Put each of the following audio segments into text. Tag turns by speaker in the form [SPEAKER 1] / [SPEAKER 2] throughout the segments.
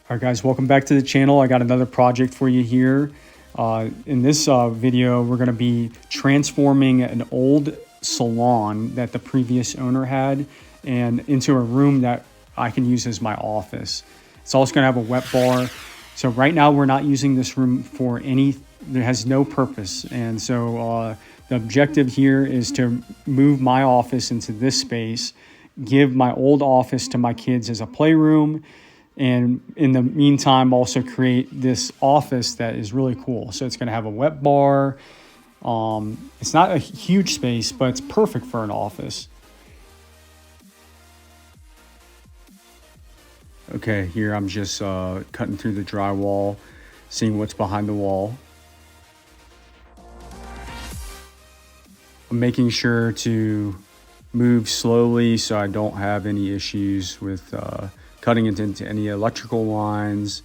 [SPEAKER 1] All right, guys, welcome back to the channel. I got another project for you here. In this video, we're going to be transforming an old salon that the previous owner had and into a room that I can use as my office. It's also going to have a wet bar. So right now we're not using this room for it has no purpose. And so the objective here is to move my office into this space, give my old office to my kids as a playroom, and in the meantime, also create this office that is really cool. So it's going to have a wet bar. It's not a huge space, but it's perfect for an office. Okay, here I'm just cutting through the drywall, seeing what's behind the wall. I'm making sure to move slowly so I don't have any issues with cutting it into any electrical lines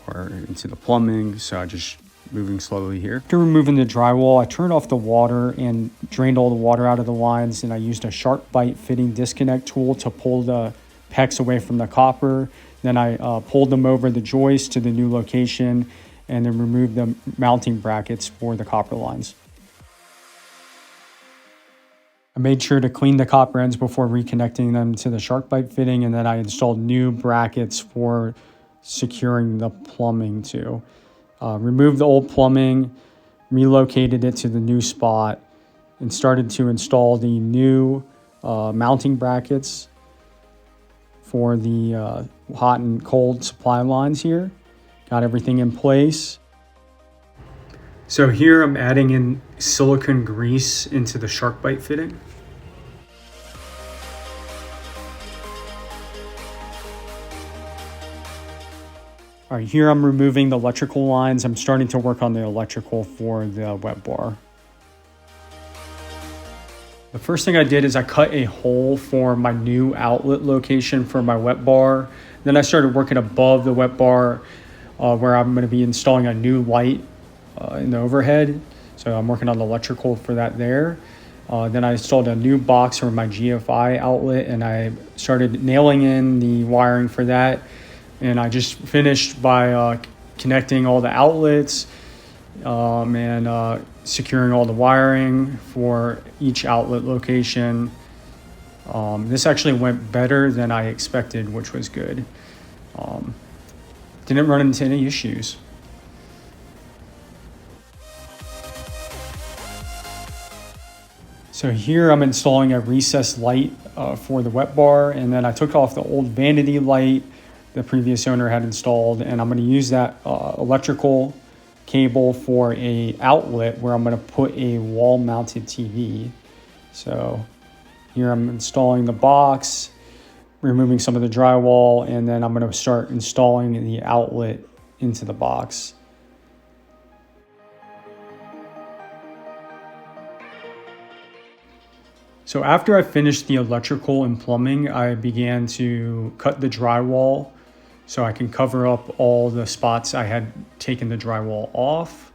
[SPEAKER 1] or into the plumbing. So I just moving slowly here. After removing the drywall, I turned off the water and drained all the water out of the lines, and I used a sharp bite fitting disconnect tool to pull the PEX away from the copper. Then I pulled them over the joist to the new location and then removed the mounting brackets for the copper lines. I made sure to clean the copper ends before reconnecting them to the shark bite fitting, and then I installed new brackets for securing the plumbing too. Removed the old plumbing, relocated it to the new spot, and started to install the new mounting brackets for the hot and cold supply lines here. Got everything in place. So here I'm adding in silicone grease into the shark bite fitting. All right, here I'm removing the electrical lines. I'm starting to work on the electrical for the wet bar. The first thing I did is I cut a hole for my new outlet location for my wet bar. Then I started working above the wet bar where I'm going to be installing a new light in the overhead. So I'm working on the electrical for that there. Then I installed a new box for my GFI outlet, and I started nailing in the wiring for that. And I just finished by connecting all the outlets and securing all the wiring for each outlet location. This actually went better than I expected, which was good. Didn't run into any issues. So here I'm installing a recessed light for the wet bar, and then I took off the old vanity light the previous owner had installed, and I'm going to use that electrical cable for a outlet where I'm going to put a wall mounted TV. So here I'm installing the box, removing some of the drywall, and then I'm going to start installing the outlet into the box. So after I finished the electrical and plumbing, I began to cut the drywall so I can cover up all the spots I had taken the drywall off.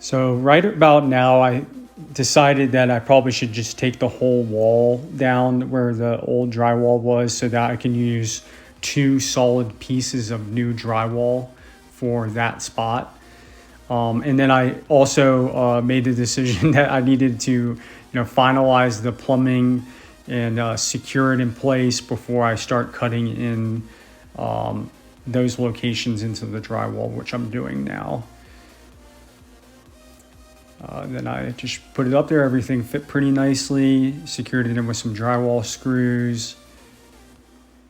[SPEAKER 1] So right about now, I decided that I probably should just take the whole wall down where the old drywall was so that I can use 2 solid pieces of new drywall for that spot. And then I also made the decision that I needed to finalize the plumbing and secure it in place before I start cutting in those locations into the drywall, which I'm doing now. Then I just put it up there. Everything fit pretty nicely, secured it in with some drywall screws,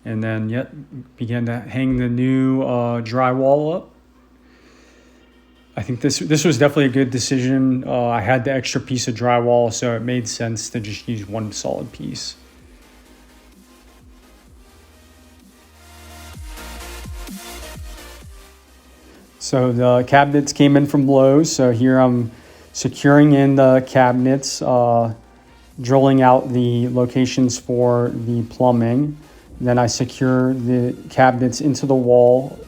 [SPEAKER 1] and then began to hang the new drywall up. I think this was definitely a good decision. I had the extra piece of drywall, so it made sense to just use one solid piece. So the cabinets came in from Lowe's. So here I'm securing in the cabinets drilling out the locations for the plumbing. Then I secure the cabinets into the wall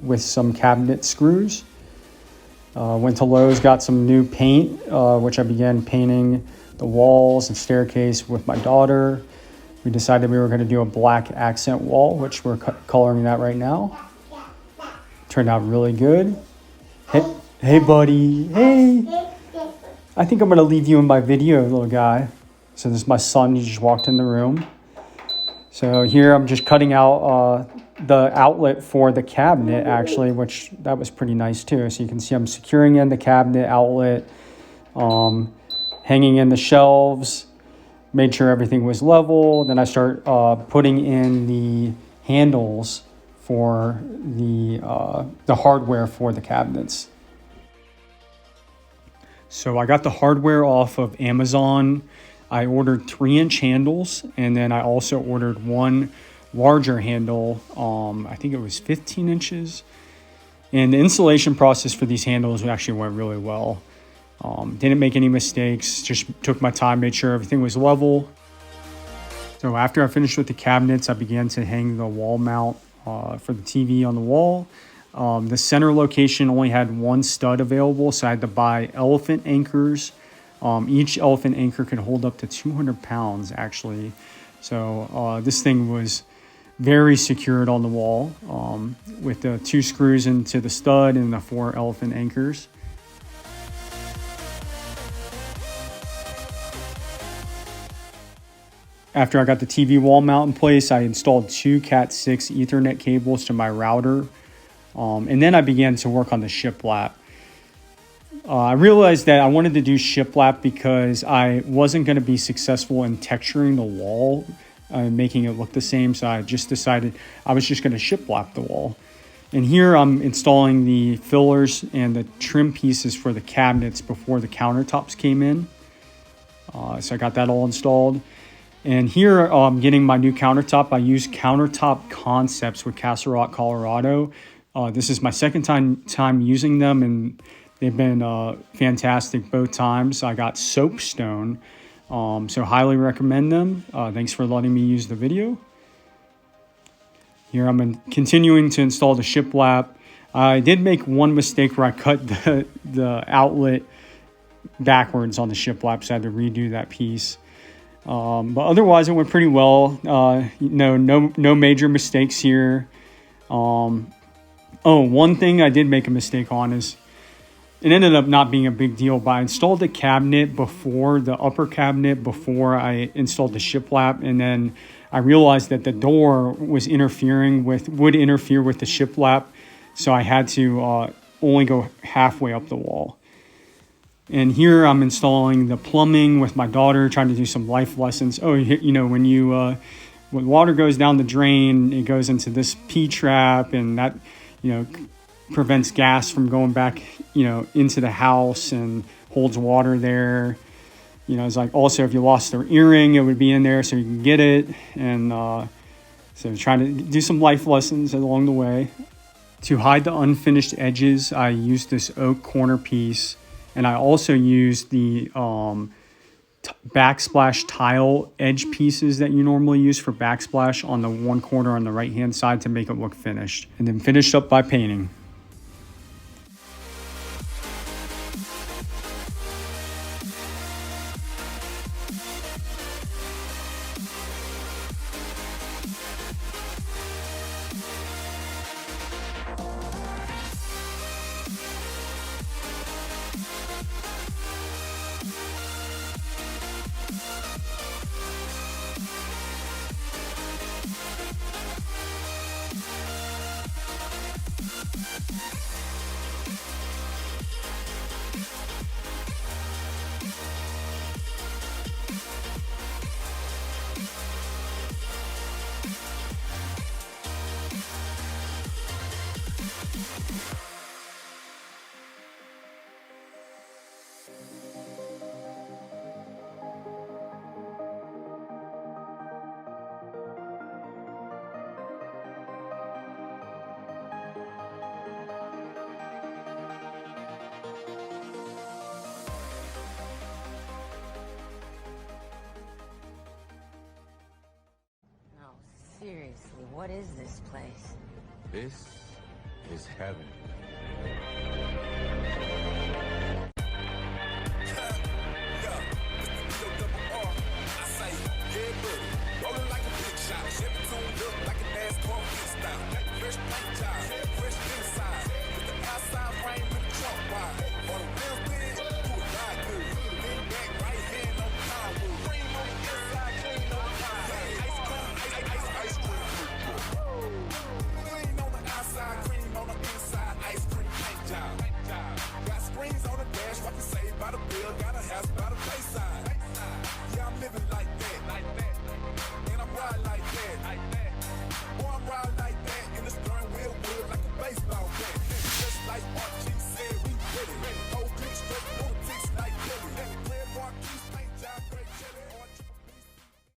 [SPEAKER 1] with some cabinet screws. Went to Lowe's, got some new paint, which I began painting the walls and staircase with my daughter. We decided we were going to do a black accent wall, which we're coloring that right now. Turned out really good. Hey buddy. Hey. I think I'm going to leave you in my video, little guy. So this is my son. He just walked in the room. So here I'm just cutting out the outlet for the cabinet, actually, which that was pretty nice too. So you can see I'm securing in the cabinet outlet, hanging in the shelves, made sure everything was level. Then I start putting in the handles for the hardware for the cabinets. So I got the hardware off of Amazon. I ordered 3-inch handles, and then I also ordered one larger handle. I think it was 15 inches. And the installation process for these handles actually went really well. Didn't make any mistakes, just took my time, made sure everything was level. So after I finished with the cabinets, I began to hang the wall mount for the TV on the wall. The center location only had one stud available, so I had to buy elephant anchors. Each elephant anchor can hold up to 200 pounds, actually. So this thing was very secured on the wall with the 2 screws into the stud and the 4 elephant anchors. After I got the TV wall mount in place, I installed 2 Cat 6 Ethernet cables to my router. And then I began to work on the shiplap. I realized that I wanted to do shiplap because I wasn't going to be successful in texturing the wall, making it look the same. So I just decided I was just going to shiplap the wall. And here I'm installing the fillers and the trim pieces for the cabinets before the countertops came in. So I got that all installed. And here I'm getting my new countertop. I use Countertop Concepts with Castle Rock, Colorado. This is my second time using them, and they've been fantastic both times. I got soapstone, so highly recommend them. Thanks for letting me use the video. Here I'm continuing to install the shiplap. I did make one mistake where I cut the outlet backwards on the shiplap, so I had to redo that piece. But otherwise, it went pretty well. No major mistakes here. One thing I did make a mistake on is it ended up not being a big deal, but I installed the cabinet before the upper cabinet before I installed the shiplap, and then I realized that the door would interfere with the shiplap, so I had to only go halfway up the wall. And here I'm installing the plumbing with my daughter, trying to do some life lessons. When water goes down the drain, it goes into this P-trap, and that, prevents gas from going back, into the house and holds water there. It's like also if you lost the earring, it would be in there so you can get it. And so trying to do some life lessons along the way. To hide the unfinished edges, I used this oak corner piece. And I also used the backsplash tile edge pieces that you normally use for backsplash on the one corner on the right-hand side to make it look finished. And then finished up by painting.
[SPEAKER 2] What is this place?
[SPEAKER 3] This is heaven.